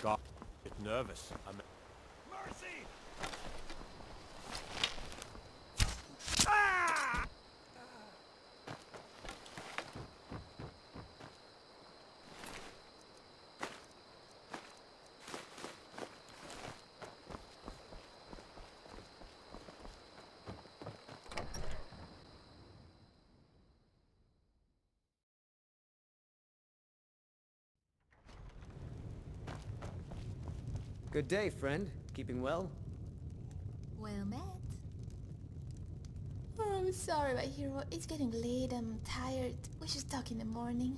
Got a bit nervous. Mercy! Ah! Good day, friend. Keeping well? Well met. Oh, I'm sorry, my hero. It's getting late. I'm tired. We should talk in the morning.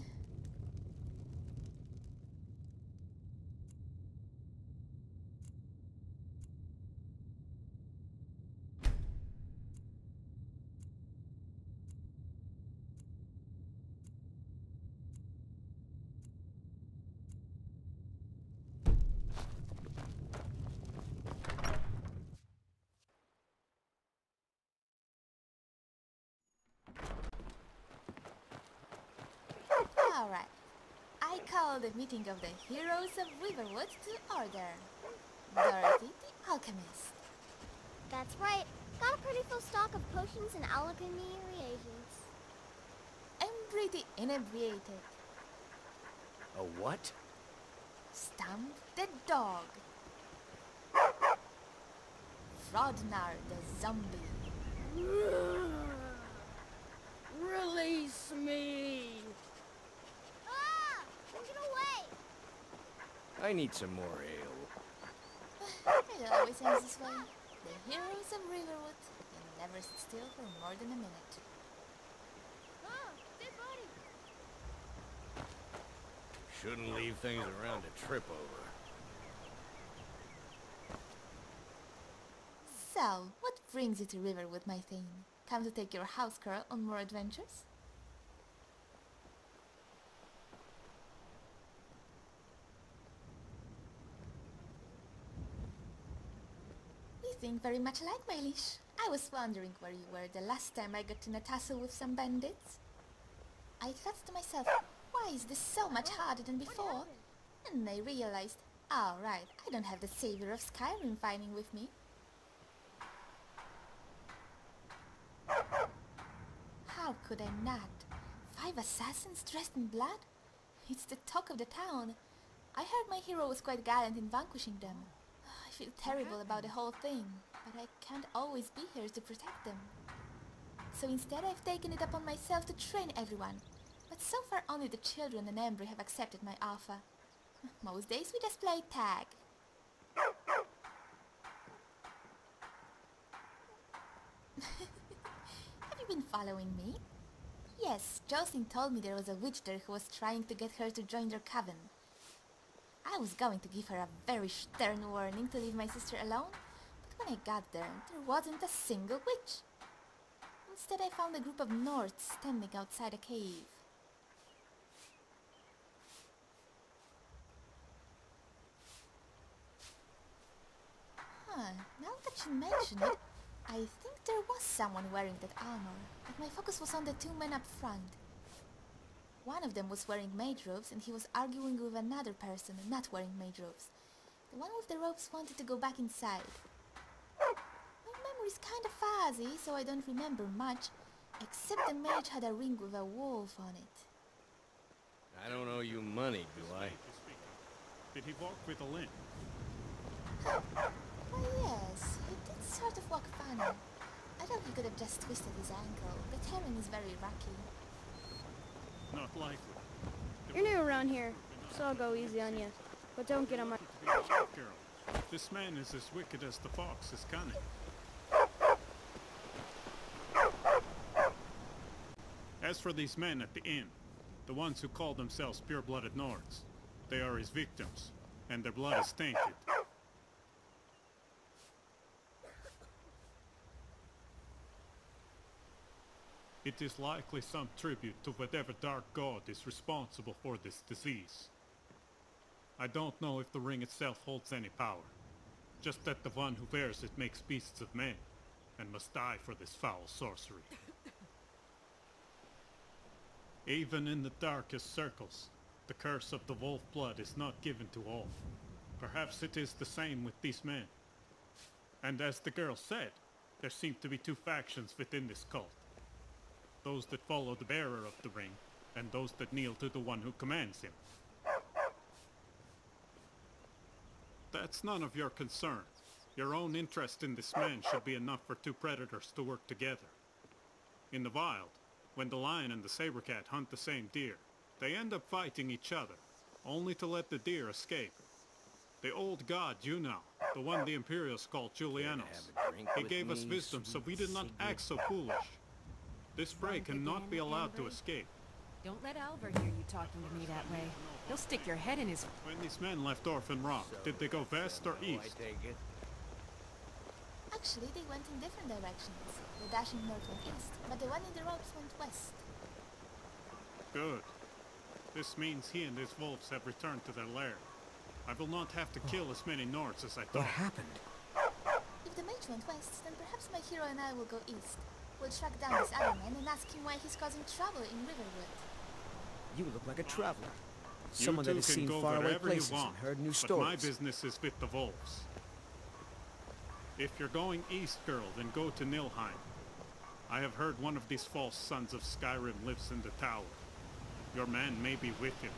Alright. I call the meeting of the heroes of Riverwood to order. Dorothy, the alchemist. That's right. Got a pretty full stock of potions and alchemy reagents. I'm pretty inebriated. A what? Stump the dog. Frodnar the zombie. Release me! Ah! Get away! I need some more ale. It always ends this way. The heroes of Riverwood can never sit still for more than a minute. Ah! Dead body! Shouldn't leave things around to trip over. So, what brings you to Riverwood, my thing? Come to take your house girl on more adventures? We think very much alike, my liege. I was wondering where you were the last time I got in a tussle with some bandits. I thought to myself, why is this so much harder than before? And I realized, oh right, I don't have the savior of Skyrim fighting with me. How could I not? 5 assassins dressed in blood? It's the talk of the town. I heard my hero was quite gallant in vanquishing them. I feel terrible about the whole thing, but I can't always be here to protect them. So instead I've taken it upon myself to train everyone. But so far only the children and Embry have accepted my offer. Most days we just play tag. Have you been following me? Yes, Jocelyn told me there was a witch there who was trying to get her to join their coven. I was going to give her a very stern warning to leave my sister alone, but when I got there wasn't a single witch. Instead I found a group of Nords standing outside a cave. Now that you mention it, I think there was someone wearing that armor, but my focus was on the 2 men up front. One of them was wearing mage robes and he was arguing with another person not wearing mage robes. The one with the robes wanted to go back inside. My memory's kind of fuzzy, so I don't remember much, except the mage had a ring with a wolf on it. I don't owe you money, do I? Did he walk with a limp? Why yes, he did sort of walk funny. I thought he could have just twisted his ankle. The terrain is very rocky. Not likely. You're new around here, so I'll go easy on you. But don't get on my... Girl, this man is as wicked as the fox is cunning. As for these men at the inn, the ones who call themselves pure-blooded Nords, they are his victims, and their blood is tainted. It is likely some tribute to whatever dark god is responsible for this disease. I don't know if the ring itself holds any power, just that the one who wears it makes beasts of men, and must die for this foul sorcery. Even in the darkest circles, the curse of the wolf blood is not given to all. Perhaps it is the same with these men. And as the girl said, there seem to be two factions within this cult. Those that follow the bearer of the ring, and those that kneel to the one who commands him. That's none of your concern. Your own interest in this man should be enough for two predators to work together. In the wild, when the lion and the saber cat hunt the same deer, they end up fighting each other, only to let the deer escape. The old god, you know, the one the Imperials call Julianos, he gave us wisdom so we did not act so foolish. This prey cannot be allowed to escape. Don't let Alvar hear you talking to me that way. He'll stick your head in his... When these men left Orphan Rock, did they go west or east? Actually, they went in different directions. The dashing north went east, but the one in the ropes went west. Good. This means he and his wolves have returned to their lair. I will not have to kill as many Nords as I thought. What happened? If the mage went west, then perhaps my hero and I will go east. We'll track down this other man and ask him why he's causing trouble in Riverwood. You look like a traveler. You Someone that two has can seen go faraway wherever you places want, and heard new but stories. my business is with the wolves. If you're going east, girl, then go to Nilheim. I have heard one of these false sons of Skyrim lives in the tower. Your man may be with him.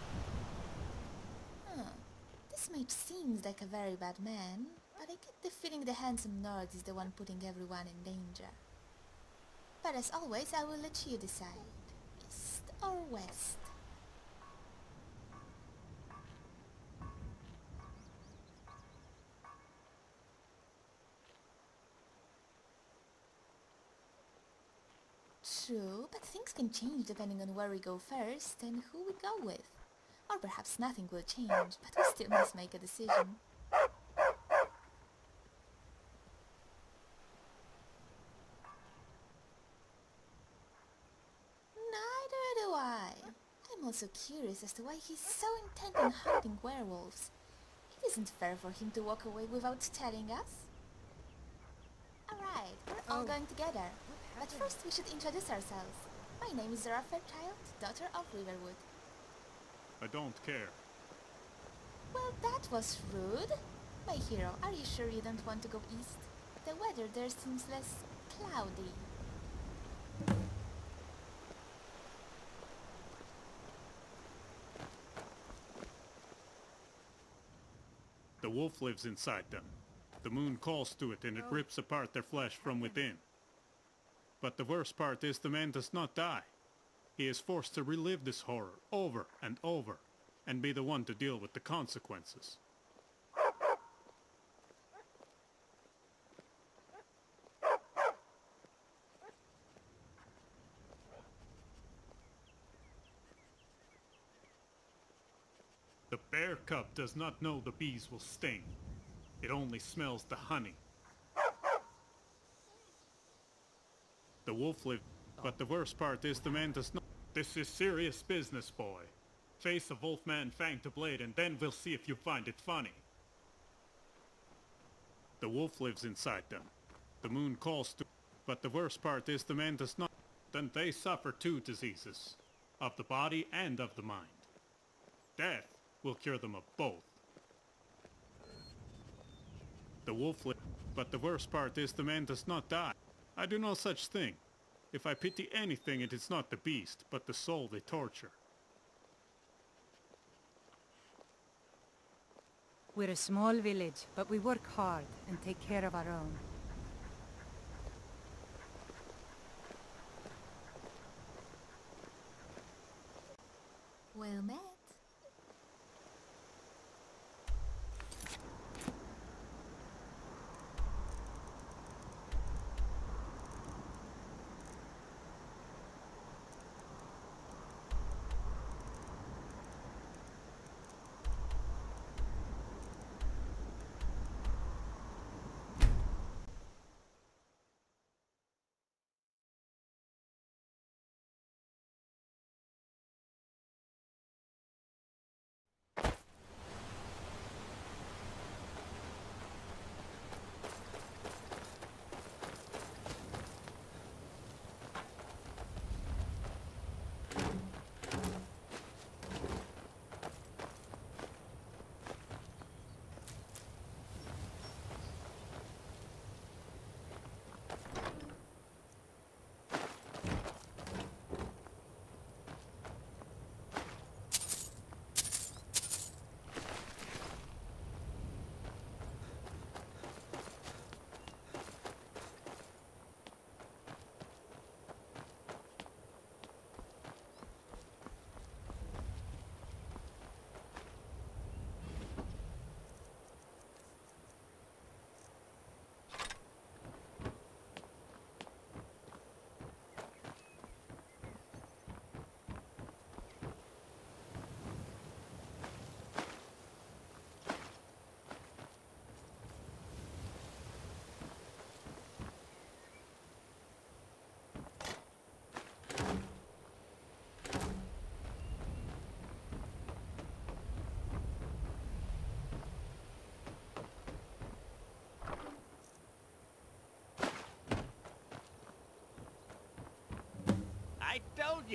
This mage seems like a very bad man, but I get the feeling the handsome Nord is the one putting everyone in danger. But as always, I will let you decide. East or west? True, but things can change depending on where we go first and who we go with. Or perhaps nothing will change, but we still must make a decision. Neither do I. I'm also curious as to why he's so intent on hunting werewolves. It isn't fair for him to walk away without telling us. Alright, we're all going together. But first we should introduce ourselves. My name is ᵯᴑᴆᴆᴇᴆ, daughter of Riverwood. I don't care. Well, that was rude. My hero, are you sure you don't want to go east? The weather there seems less cloudy. The wolf lives inside them. The moon calls to it and it rips apart their flesh from within. But the worst part is the man does not die. He is forced to relive this horror over and over, and be the one to deal with the consequences. The bear cub does not know the bees will sting. It only smells the honey. The wolf lived, but the worst part is the man does not. This is serious business, boy. Face a wolfman fang to blade and then we'll see if you find it funny. The wolf lives inside them. The moon calls to, but the worst part is the man does not. Then they suffer two diseases, of the body and of the mind. Death will cure them of both. The wolf lives, but the worst part is the man does not die. I do no such thing. If I pity anything, it is not the beast, but the soul they torture. We're a small village, but we work hard and take care of our own. Well met.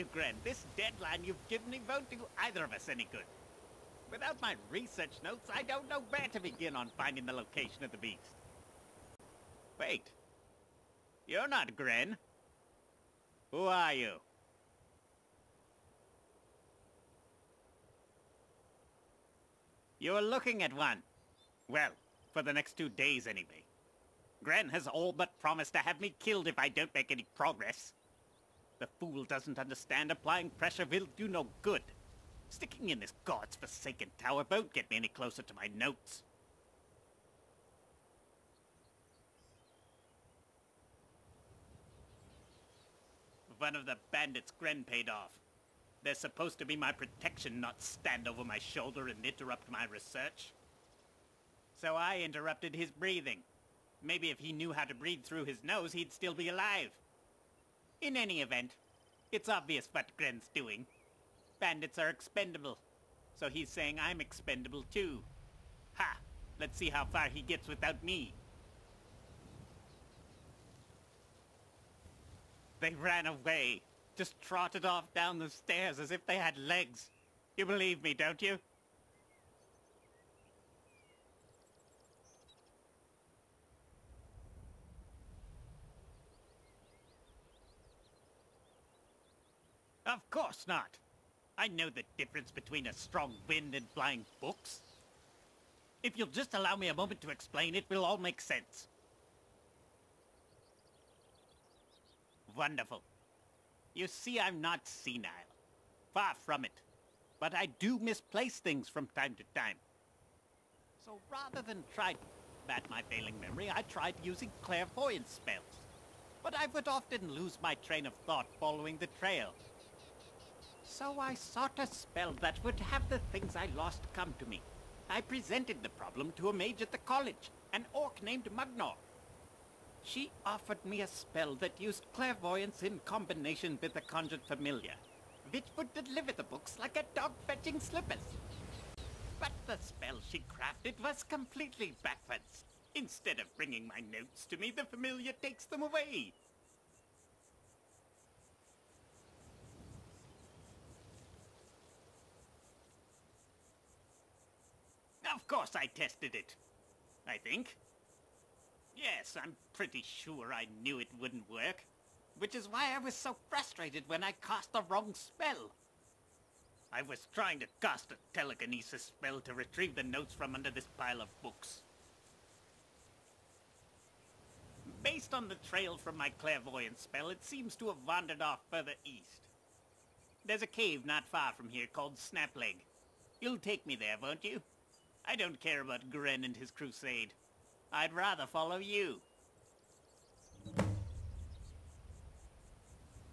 you, Gren, this deadline you've given me won't do either of us any good. Without my research notes, I don't know where to begin on finding the location of the beast. Wait. You're not Gren. Who are you? You're looking at one. Well, for the next 2 days anyway. Gren has all but promised to have me killed if I don't make any progress. The fool doesn't understand applying pressure will do no good. Sticking in this god's forsaken tower won't get me any closer to my notes. One of the bandits Gren paid off. They're supposed to be my protection, not stand over my shoulder and interrupt my research. So I interrupted his breathing. Maybe if he knew how to breathe through his nose, he'd still be alive. In any event, it's obvious what Gren's doing. Bandits are expendable. So he's saying I'm expendable too. Ha! Let's see how far he gets without me. They ran away. Just trotted off down the stairs as if they had legs. You believe me, don't you? Of course not. I know the difference between a strong wind and flying books. If you'll just allow me a moment to explain, it will all make sense. Wonderful. You see, I'm not senile. Far from it. But I do misplace things from time to time. So rather than try to combat my failing memory, I tried using clairvoyance spells. But I would often lose my train of thought following the trail. So I sought a spell that would have the things I lost come to me. I presented the problem to a mage at the college, an orc named Magnor. She offered me a spell that used clairvoyance in combination with a conjured familiar, which would deliver the books like a dog fetching slippers. But the spell she crafted was completely backwards. Instead of bringing my notes to me, the familiar takes them away. Of course I tested it. I think. Yes, I'm pretty sure I knew it wouldn't work. Which is why I was so frustrated when I cast the wrong spell. I was trying to cast a telekinesis spell to retrieve the notes from under this pile of books. Based on the trail from my clairvoyance spell, it seems to have wandered off further east. There's a cave not far from here called Snapleg. You'll take me there, won't you? I don't care about Gren and his crusade. I'd rather follow you.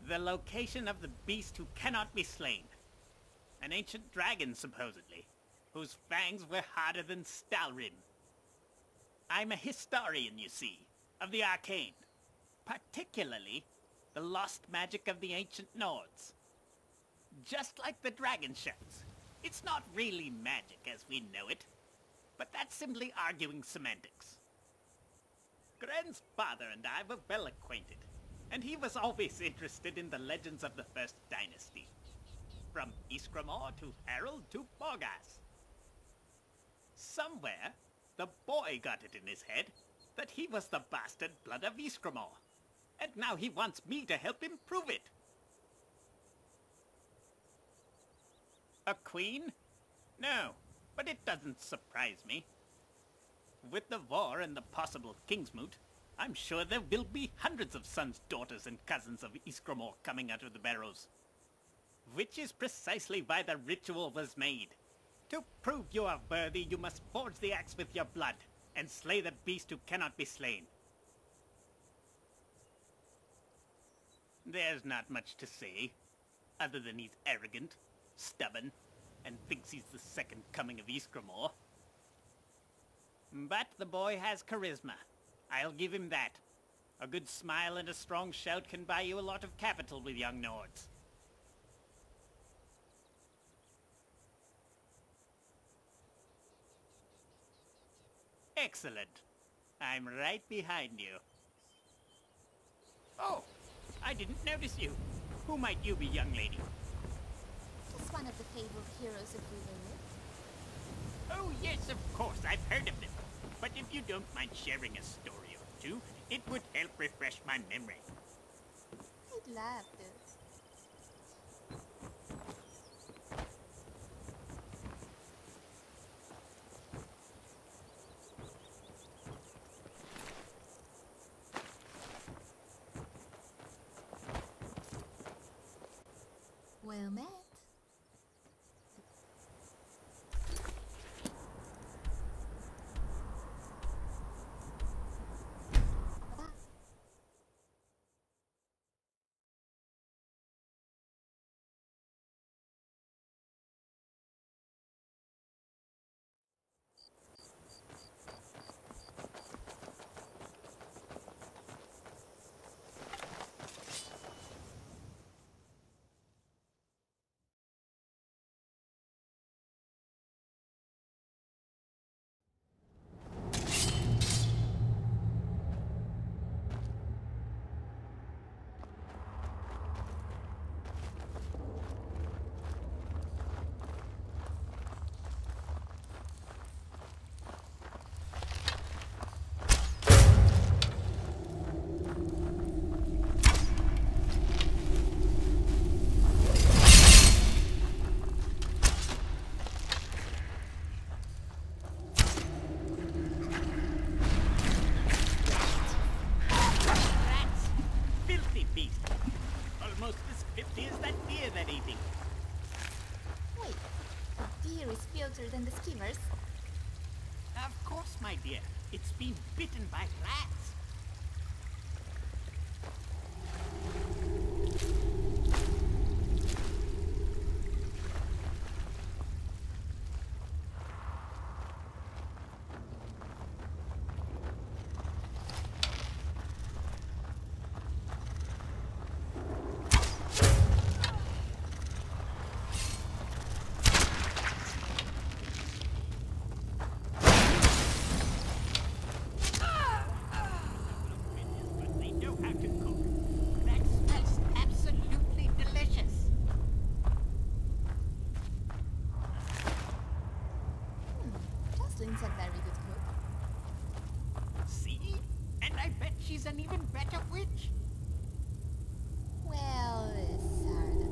The location of the beast who cannot be slain. An ancient dragon, supposedly, whose fangs were harder than Skyrim. I'm a historian, you see, of the arcane. Particularly, the lost magic of the ancient Nords. Just like the dragon shouts, it's not really magic as we know it, but that's simply arguing semantics. Gren's father and I were well acquainted, and he was always interested in the legends of the First Dynasty. From ᵯᴑᴆᴆᴇᴆ to Harold to Morghast. Somewhere, the boy got it in his head that he was the bastard blood of ᵯᴑᴆᴆ, and now he wants me to help him prove it. A queen? No, but it doesn't surprise me. With the war and the possible Kingsmoot, I'm sure there will be hundreds of sons, daughters, and cousins of ᵯᴑᴆᴆ coming out of the barrows. Which is precisely why the ritual was made. To prove you are worthy, you must forge the axe with your blood, and slay the beast who cannot be slain. There's not much to say, other than he's arrogant, stubborn, and thinks he's the second coming of ᵯᴑᴆᴆ. But the boy has charisma. I'll give him that. A good smile and a strong shout can buy you a lot of capital with young Nords. Excellent. I'm right behind you. Oh, I didn't notice you. Who might you be, young lady? Just one of the fabled heroes of Riverwood. Oh, yes, of course, I've heard of them. But if you don't mind sharing a story or two, it would help refresh my memory. I'd love to. Well met. Than the schemers. Of course, my dear. It's been bitten by rats. Jössling's a very good cook. See? And I bet she's an even better witch. Well, sorta.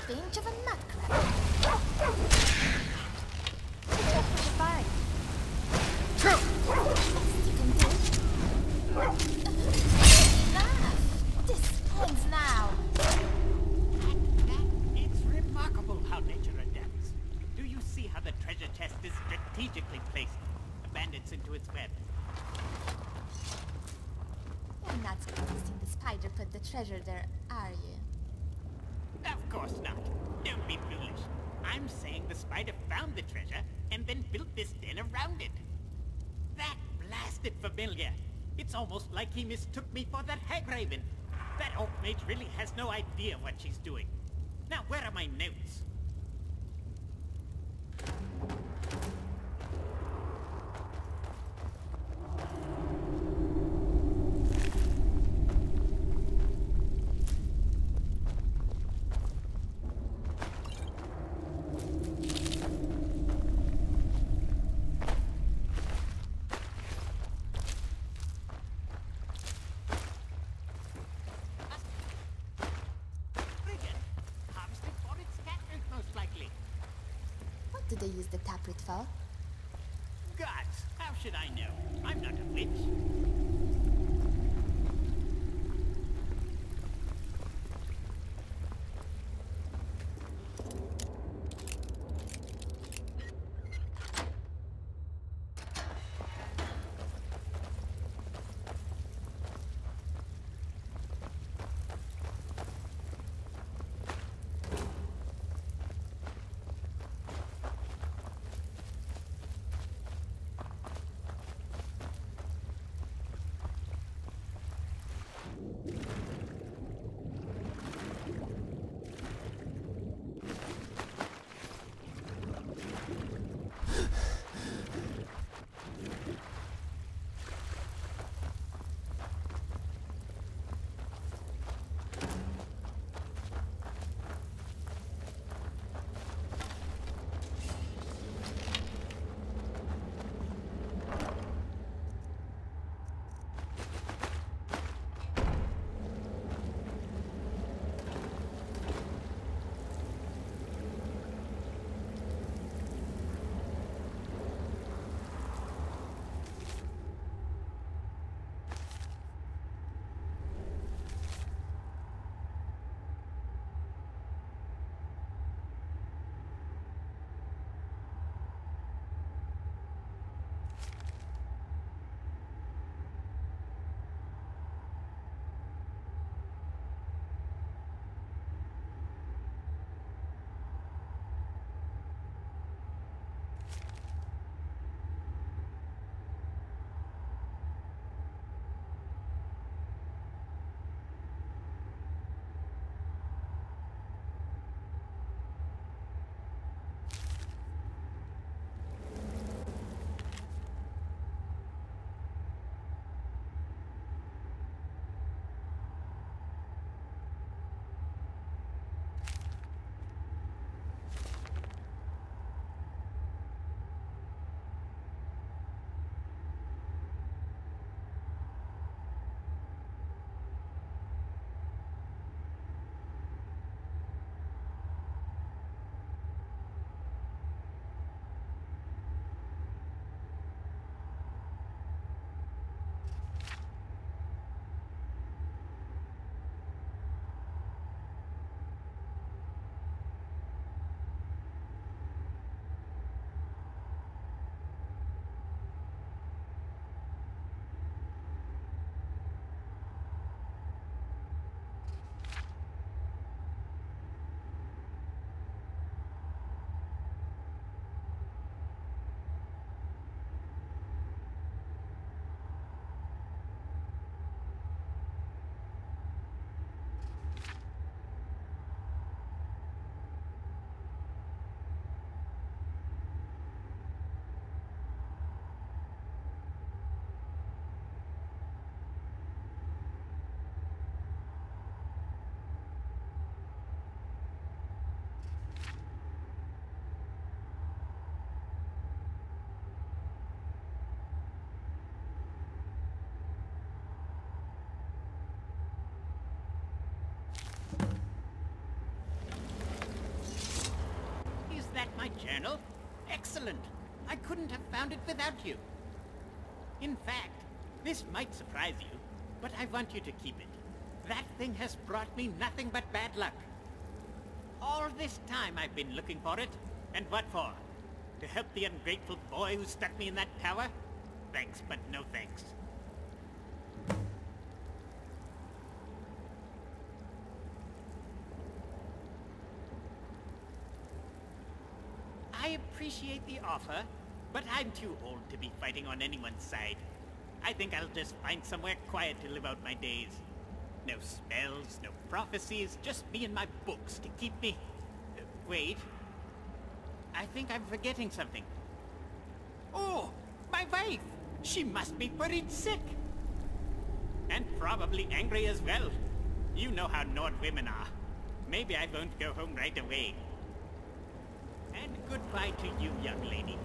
Pinch of a nutcracker. Fine. Best you can do. Enough! This ends now. It's remarkable how nature adapts. Do you see how the treasure chest is strategically placed? The bandits into its web. stranger put the treasure there, are you? Of course not. Don't be foolish. I'm saying the spider found the treasure and then built this den around it. That blasted familiar. It's almost like he mistook me for that hag raven. That old mage really has no idea what she's doing. Now, where are my notes? Do they use the taproot for? Gods, how should I know? I'm not a witch. My journal? Excellent! I couldn't have found it without you. In fact, this might surprise you, but I want you to keep it. That thing has brought me nothing but bad luck. All this time I've been looking for it, and what for? To help the ungrateful boy who stuck me in that tower? Thanks, but no thanks. I appreciate the offer, but I'm too old to be fighting on anyone's side. I think I'll just find somewhere quiet to live out my days. No spells, no prophecies, just me and my books to keep me... wait. I think I'm forgetting something. Oh, my wife! She must be worried sick. And probably angry as well. You know how Nord women are. Maybe I won't go home right away. And goodbye to you, young lady.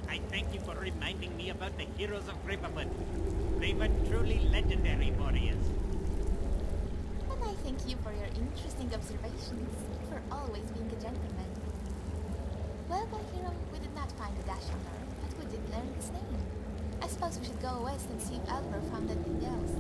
I thank you for reminding me about the heroes of ᵯᴑᴆᴆᴇᴆ. They were truly legendary warriors. And I thank you for your interesting observations, for always being a gentleman. Well, my hero, we did not find the dashing bird, but we did learn his name. I suppose we should go west and see if Albert found anything else.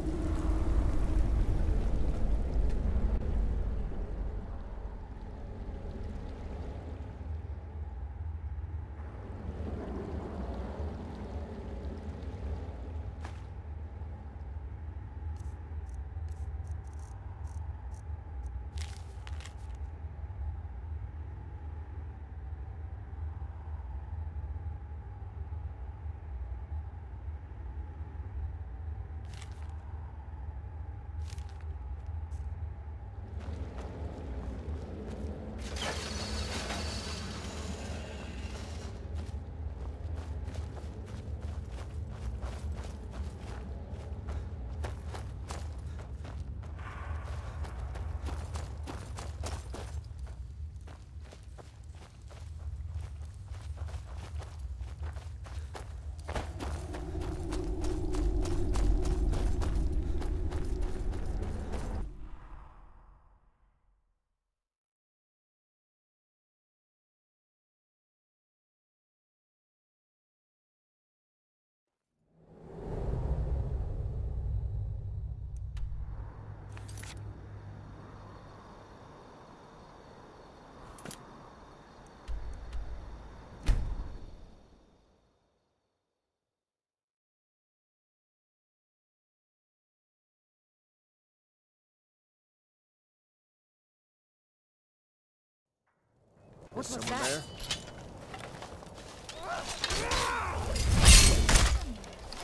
What was Someone that? there?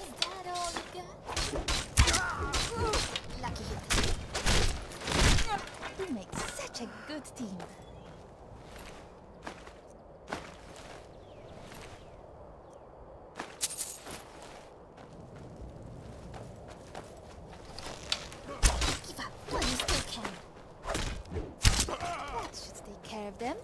Is that all you got? Lucky hit. We make such a good team. Give up while you still can. That should take care of them.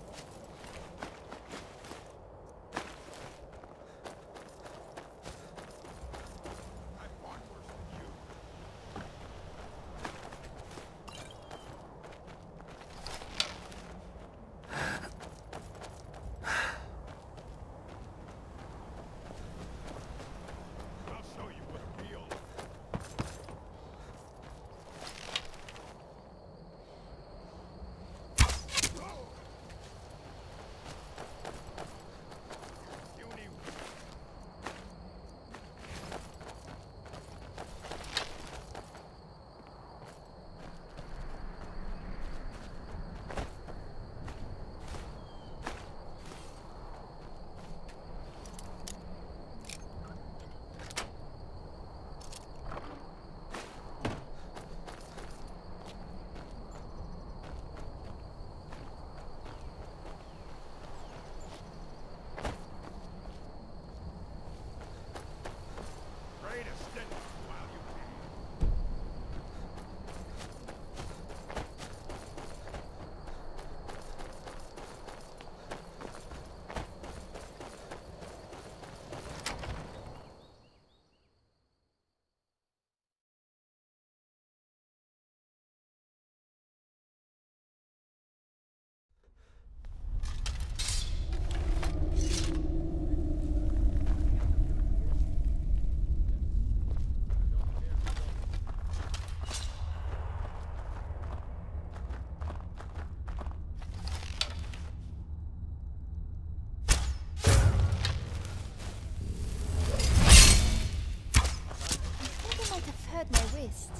My wrist.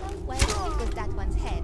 Oh, well, it was that one's head.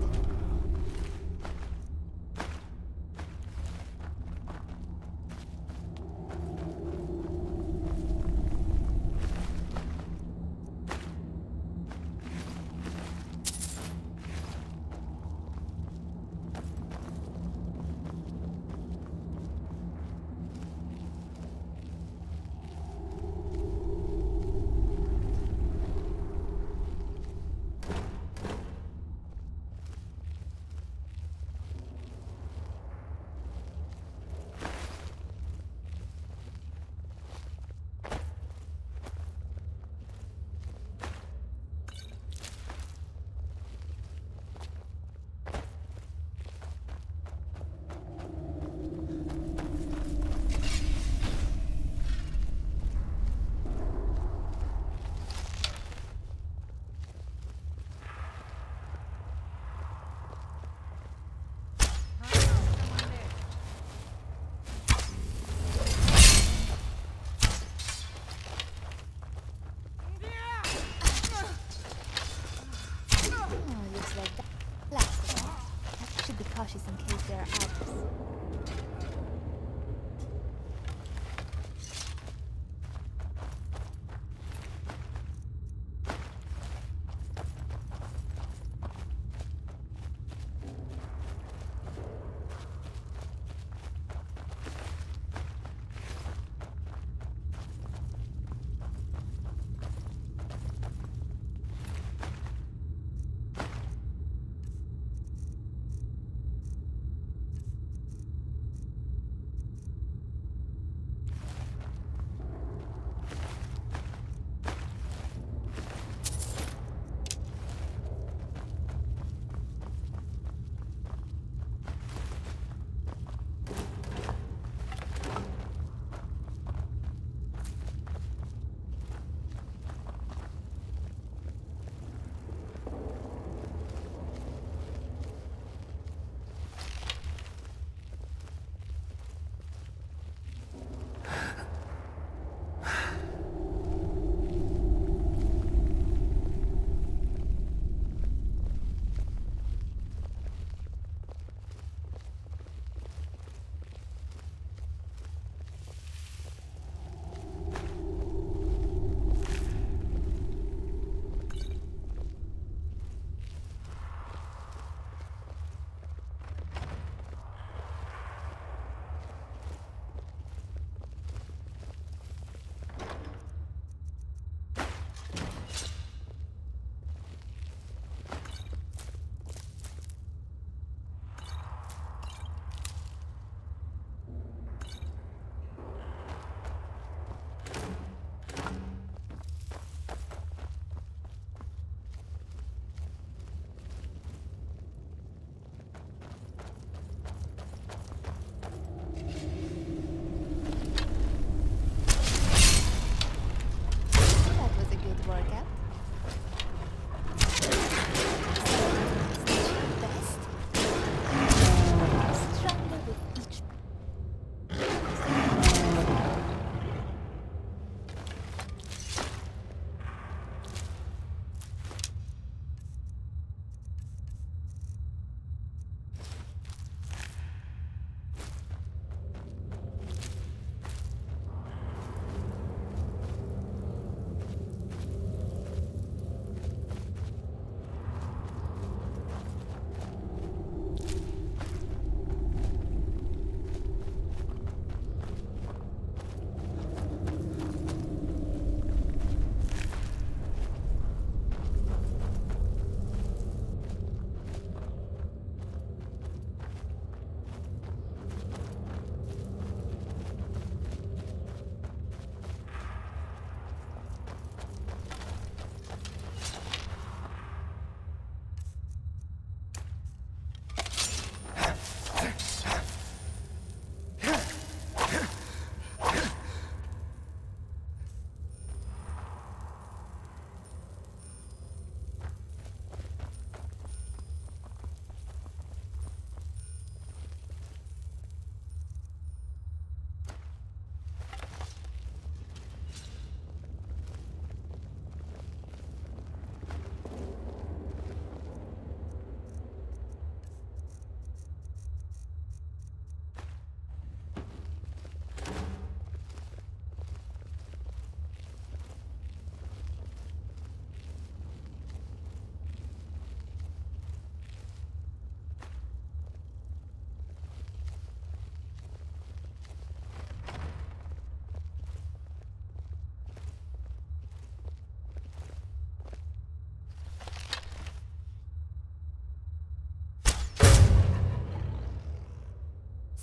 cautious in case there are others.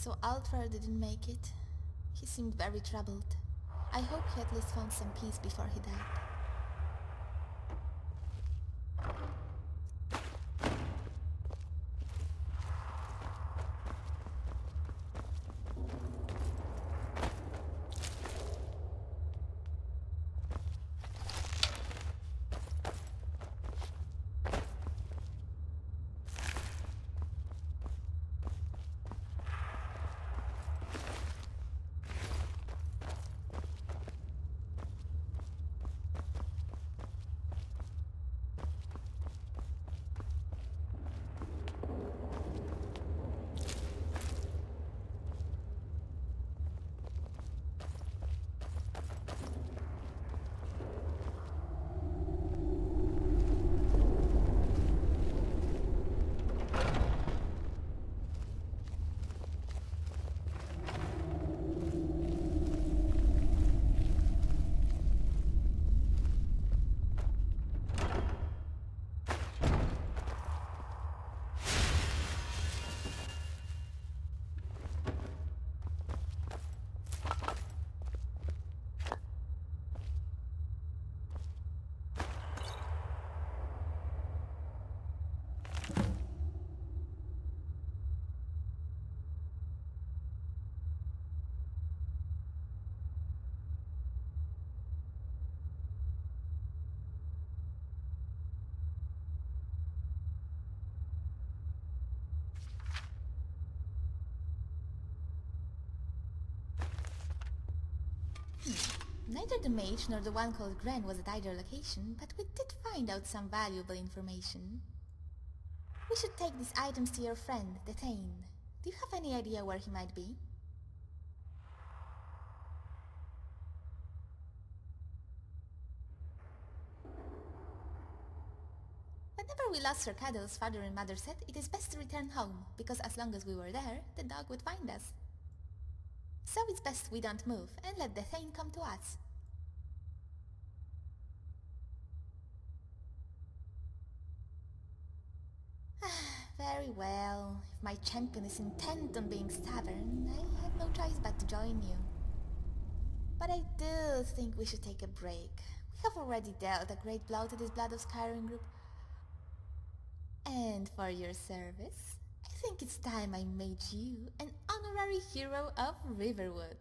So Altvar didn't make it. He seemed very troubled. I hope he at least found some peace before he died. Neither the mage nor the one called Gren was at either location, but we did find out some valuable information. We should take these items to your friend, the Thane. Do you have any idea where he might be? Whenever we lost Sir Cadell's father and mother said it is best to return home, because as long as we were there, the dog would find us. So it's best we don't move, and let the Thane come to us. Very well. If my champion is intent on being stubborn, I have no choice but to join you. But I do think we should take a break. We have already dealt a great blow to this Blood of Skyrim group. And for your service, I think it's time I made you an honorary hero of Riverwood.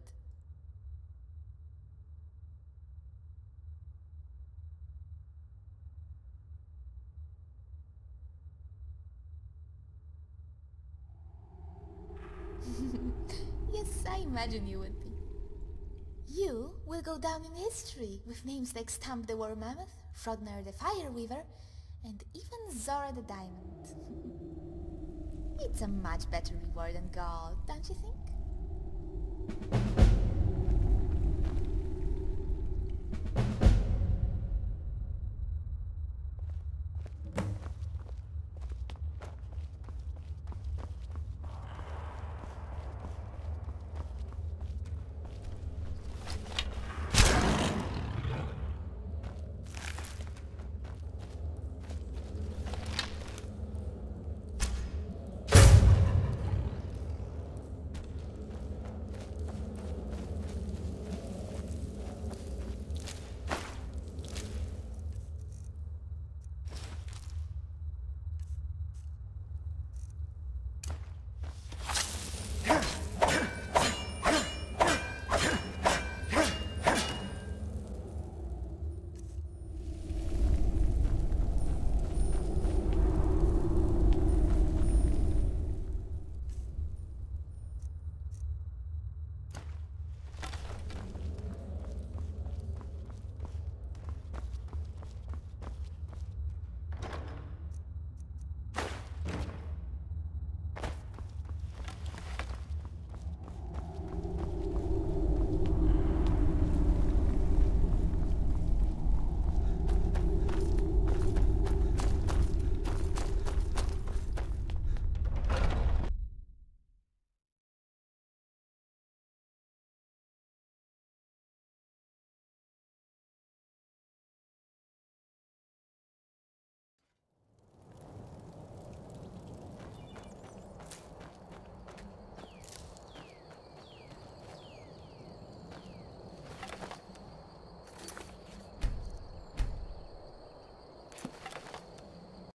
Yes, I imagine you would be. You will go down in history with names like Stump the War Mammoth, Frogner the Fire Weaver, and even Zora the Diamond. It's a much better reward than gold, don't you think?